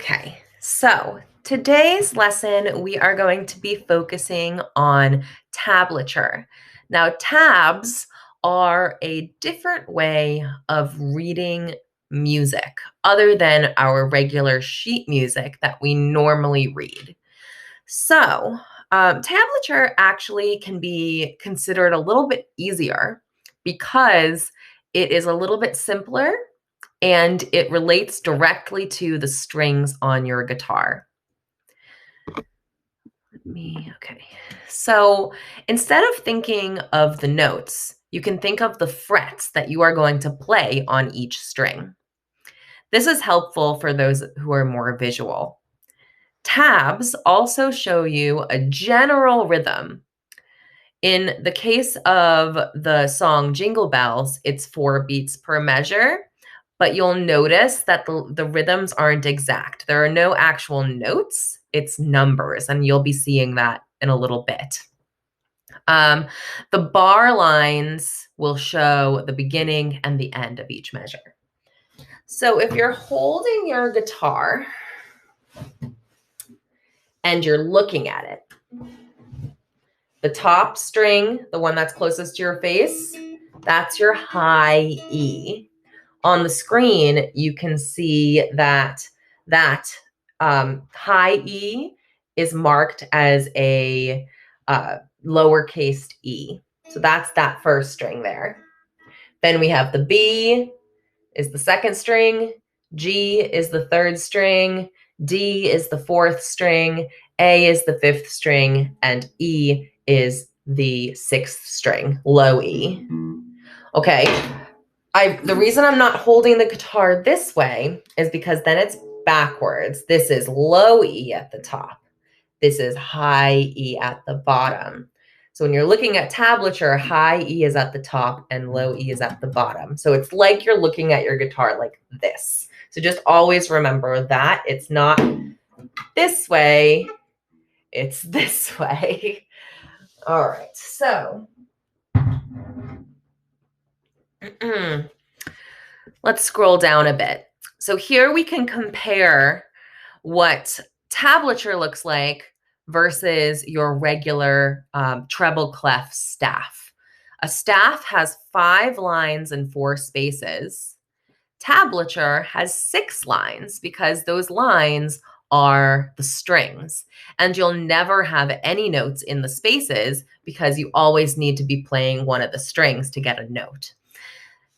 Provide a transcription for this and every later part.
Okay, so today's lesson, we are going to be focusing on tablature. Now, tabs are a different way of reading music other than our regular sheet music that we normally read. So, tablature actually can be considered a little bit easier because it is a little bit simpler and it relates directly to the strings on your guitar. Okay. So instead of thinking of the notes, you can think of the frets that you are going to play on each string. This is helpful for those who are more visual. Tabs also show you a general rhythm. In the case of the song Jingle Bells, it's 4 beats per measure, but you'll notice that the rhythms aren't exact. There are no actual notes, it's numbers, and you'll be seeing that in a little bit. The bar lines will show the beginning and the end of each measure. So if you're holding your guitar and you're looking at it, the top string, the one that's closest to your face, that's your high E. On the screen, you can see that high E is marked as a lowercase e. So that's that first string there. Then we have the B is the second string, G is the third string, D is the fourth string, A is the fifth string, and E is the sixth string, low E. Okay. The reason I'm not holding the guitar this way is because then it's backwards. This is low E at the top. This is high E at the bottom. So when you're looking at tablature, high E is at the top and low E is at the bottom. So it's like you're looking at your guitar like this. So just always remember that it's not this way, it's this way. All right, so let's scroll down a bit. So here we can compare what tablature looks like versus your regular treble clef staff. A staff has 5 lines and 4 spaces. Tablature has 6 lines because those lines are the strings. And you'll never have any notes in the spaces because you always need to be playing one of the strings to get a note.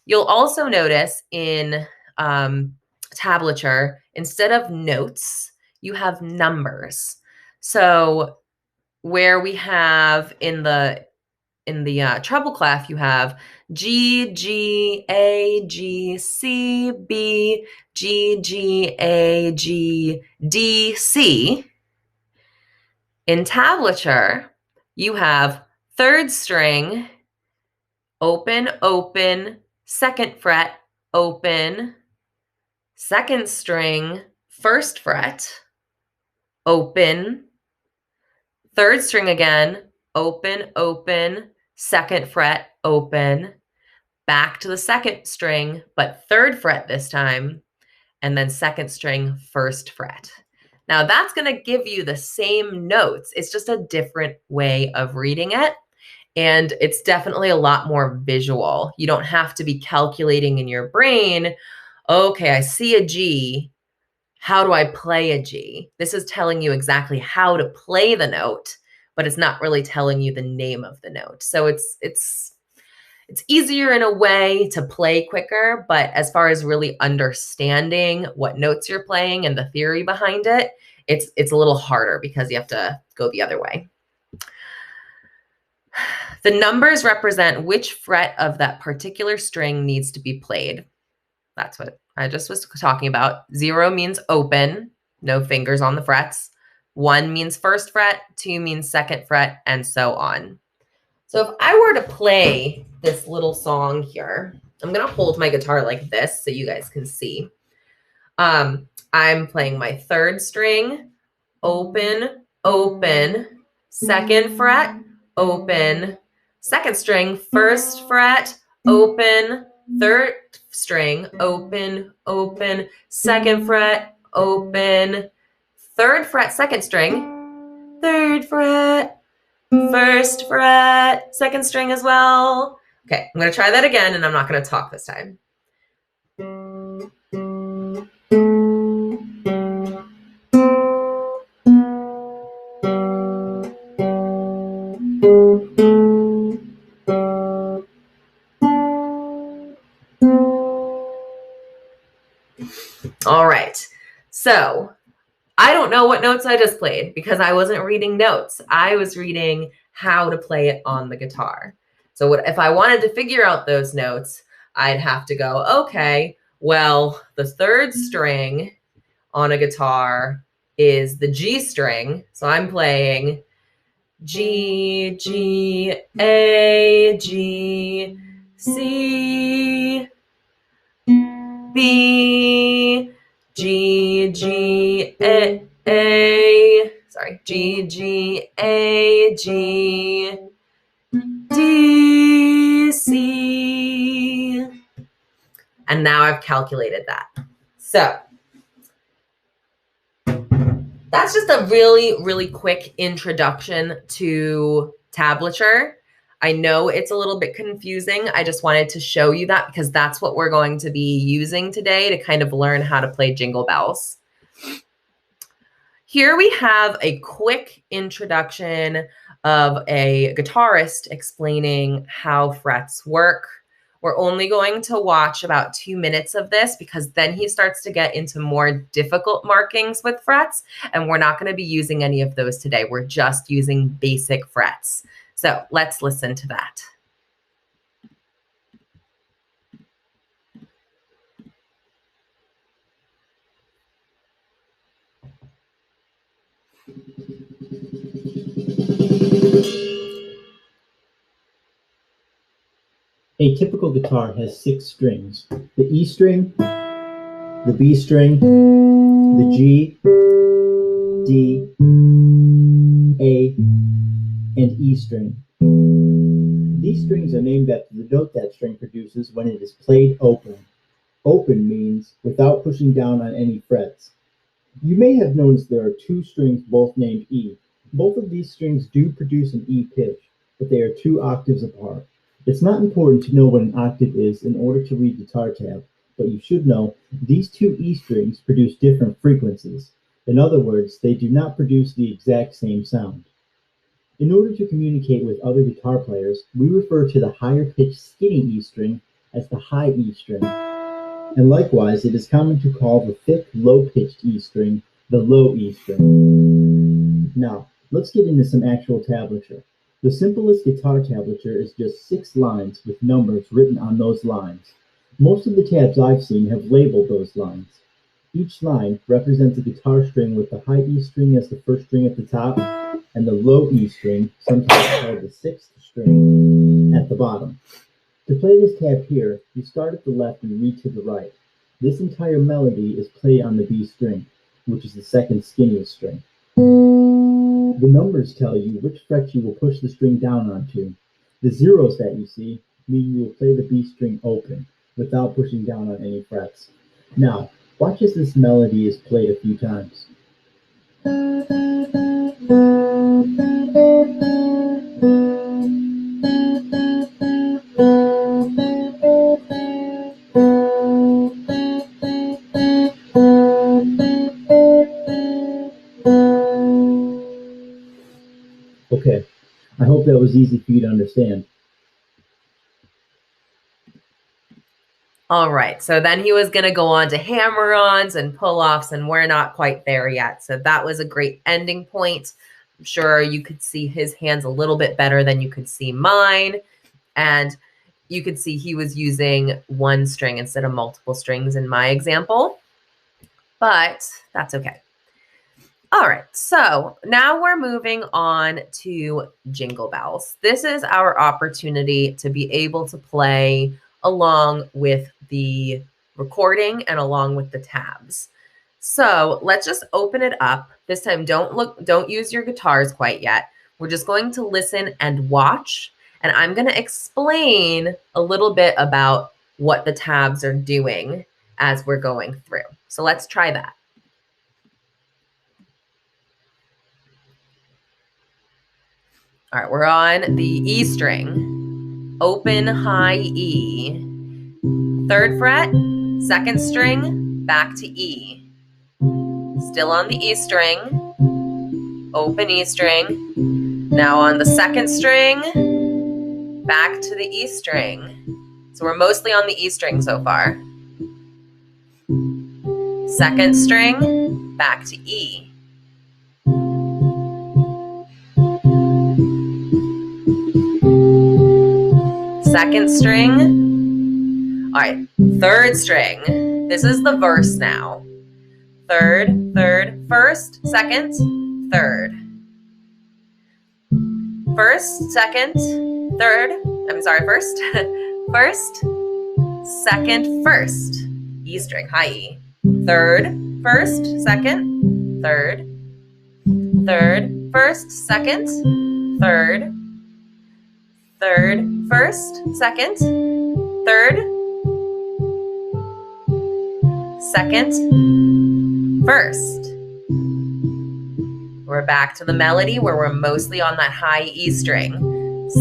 You'll also notice in tablature, instead of notes, you have numbers. So where we have in the treble clef, you have G, G, A, G, C, B, G, G, A, G, D, C. In tablature, you have third string, open, open, second fret, open, second string, first fret, open, third string again, open, open, second fret, open, back to the second string, but third fret this time, and then second string, first fret. Now that's going to give you the same notes. It's just a different way of reading it. And it's definitely a lot more visual. You don't have to be calculating in your brain, okay, I see a G. How do I play a G? This is telling you exactly how to play the note, but it's not really telling you the name of the note. So it's easier in a way to play quicker, but as far as really understanding what notes you're playing and the theory behind it, it's a little harder because you have to go the other way. The numbers represent which fret of that particular string needs to be played. That's what I just was talking about. 0 means open, no fingers on the frets. 1 means first fret, 2 means second fret, and so on. So if I were to play this little song here, I'm going to hold my guitar like this so you guys can see. I'm playing my third string, open, open, second fret, open, second string, first fret, open, third string, open, open, second fret, open, 3rd fret, 2nd string, 3rd fret, 1st fret, 2nd string as well. Okay, I'm going to try that again, and I'm not going to talk this time. All right, so I don't know what notes I just played because I wasn't reading notes. I was reading how to play it on the guitar. So if I wanted to figure out those notes, I'd have to go, okay, well, the 3rd string on a guitar is the G string. So I'm playing G, G, A, G, C, B, G, G, A, sorry, G, G, A, G, D, C. And now I've calculated that. So that's just a really, really quick introduction to tablature. I know it's a little bit confusing. I just wanted to show you that because that's what we're going to be using today to kind of learn how to play Jingle Bells. Here we have a quick introduction of a guitarist explaining how frets work. We're only going to watch about 2 minutes of this because then he starts to get into more difficult markings with frets, and we're not going to be using any of those today. We're just using basic frets. So let's listen to that. A typical guitar has 6 strings: the E string, the B string, the G, D, A, and E string. These strings are named after the note that string produces when it is played open. Open means without pushing down on any frets. You may have noticed there are 2 strings both named E. Both of these strings do produce an E pitch, but they are 2 octaves apart. It's not important to know what an octave is in order to read guitar tab, but you should know these 2 E strings produce different frequencies. In other words, they do not produce the exact same sound. In order to communicate with other guitar players, we refer to the higher pitched skinny E string as the high E string. And likewise, it is common to call the thick, low-pitched E string the low E string. Now, let's get into some actual tablature. The simplest guitar tablature is just 6 lines with numbers written on those lines. Most of the tabs I've seen have labeled those lines. Each line represents a guitar string with the high E string as the first string at the top and the low E string, sometimes called the 6th string, at the bottom. To play this tab here, you start at the left and read to the right. This entire melody is played on the B string, which is the 2nd skinniest string. The numbers tell you which fret you will push the string down onto. The zeros that you see mean you will play the B string open, without pushing down on any frets. Now, watch as this melody is played a few times. Okay, I hope that was easy for you to understand. All right, so then he was going to go on to hammer-ons and pull-offs, and we're not quite there yet. So that was a great ending point. I'm sure you could see his hands a little bit better than you could see mine. And you could see he was using 1 string instead of multiple strings in my example. But that's okay. All right, so now we're moving on to Jingle Bells. This is our opportunity to be able to play along with the recording and along with the tabs. So let's just open it up. This time, don't use your guitars quite yet. We're just going to listen and watch, and I'm going to explain a little bit about what the tabs are doing as we're going through. So let's try that. All right, we're on the E string. Open high E. 3rd fret, 2nd string, back to E. Still on the E string. Open E string. Now on the 2nd string, back to the E string. So we're mostly on the E string so far. 2nd string, back to E. Second string. All right, 3rd string. This is the verse now. 3rd, 3rd, 1st, 2nd, 3rd. 1st, 2nd, 3rd. I'm sorry, 1st. 1st, 2nd, 1st. E string, high E. 3rd, 1st, 2nd, 3rd. 3rd, 1st, 2nd, 3rd. 3rd, 1st, 2nd, 3rd. 2nd, 1st. We're back to the melody where we're mostly on that high E string.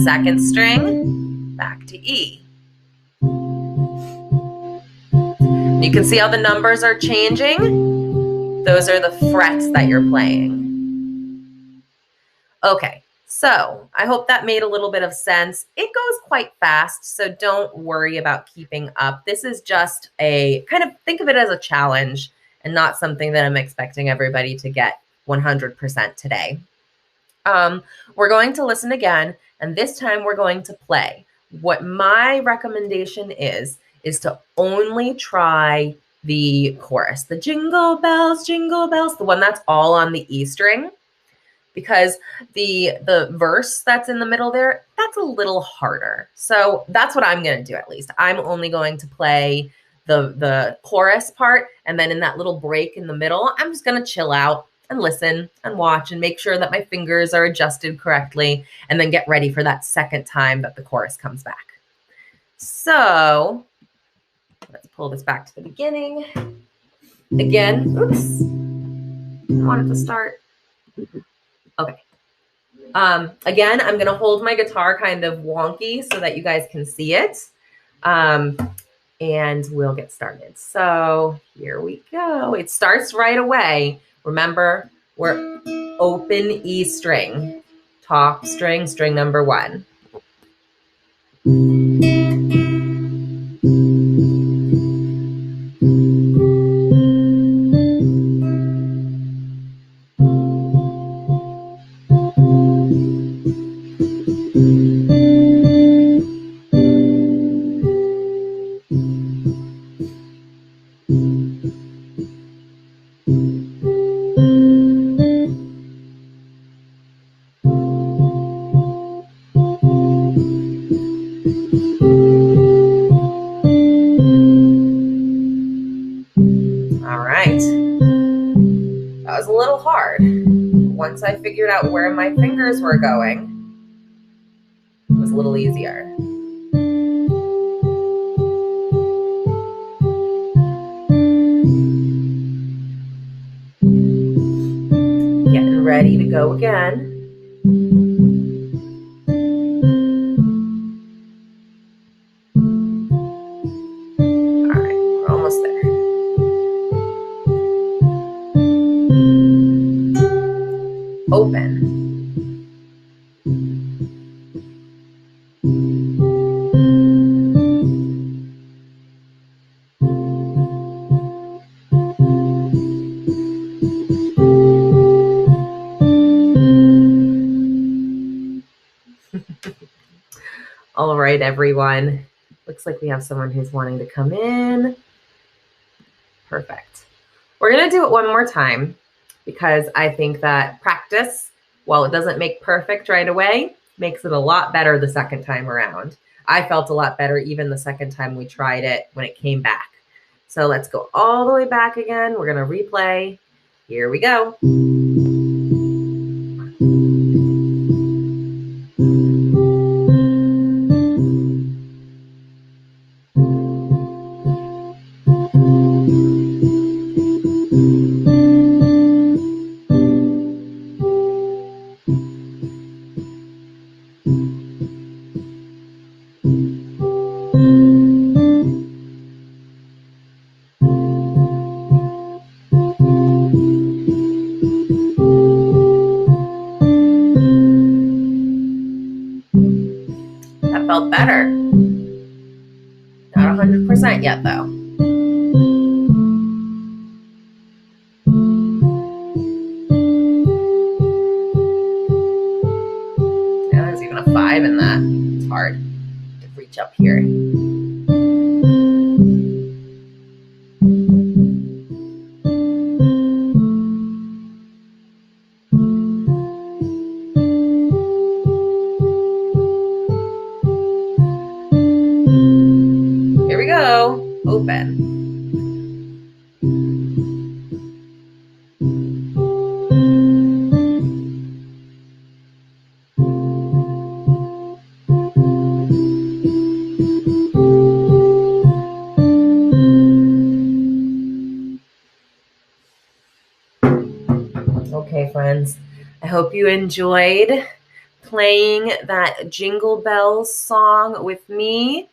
2nd string, back to E. You can see how the numbers are changing. Those are the frets that you're playing. Okay, so I hope that made a little bit of sense. It goes quite fast, so don't worry about keeping up. This is just a kind of, think of it as a challenge and not something that I'm expecting everybody to get 100% today. We're going to listen again, and this time we're going to play. What my recommendation is to only try the chorus, the jingle bells, the one that's all on the E string, because the verse that's in the middle there, that's a little harder. So that's what I'm going to do at least. I'm only going to play the chorus part, and then in that little break in the middle, I'm just going to chill out and listen and watch and make sure that my fingers are adjusted correctly, and then get ready for that second time that the chorus comes back. So let's pull this back to the beginning. Again, oops, I wanted to start. Okay. Again, I'm going to hold my guitar kind of wonky so that you guys can see it. And we'll get started. So here we go. It starts right away. Remember, we're open E string, top string, string number 1. That was a little hard. Once I figured out where my fingers were going, it was a little easier. Getting ready to go again. All right, we're almost there. Open. All right, everyone. Looks like we have someone who's wanting to come in. Perfect. We're going to do it one more time, because I think that practice, while it doesn't make perfect right away, makes it a lot better the second time around. I felt a lot better even the second time we tried it when it came back. So let's go all the way back again. We're going to replay. Here we go. better. Not 100% yet, though. Yeah, there's even a 5 in that. It's hard to reach up here. Here we go. Open. Okay, friends, I hope you enjoyed playing that Jingle Bells song with me.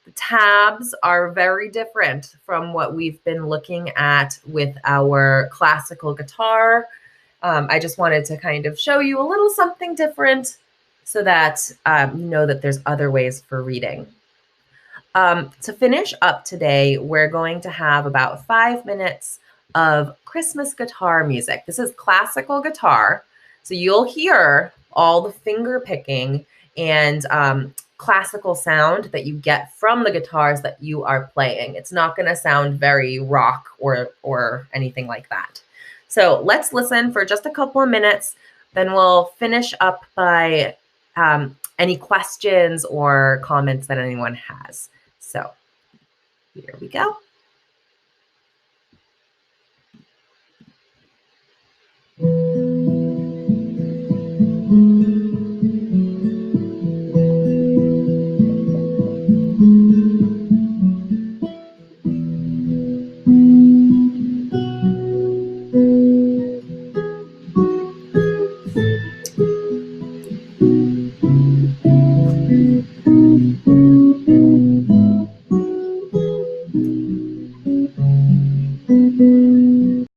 The tabs are very different from what we've been looking at with our classical guitar. I just wanted to kind of show you a little something different so that you know that there's other ways for reading. To finish up today, we're going to have about 5 minutes of Christmas guitar music. This is classical guitar, so you'll hear all the finger picking and classical sound that you get from the guitars that you are playing. It's not going to sound very rock or anything like that. So let's listen for just a couple of minutes, then we'll finish up by any questions or comments that anyone has. So here we go.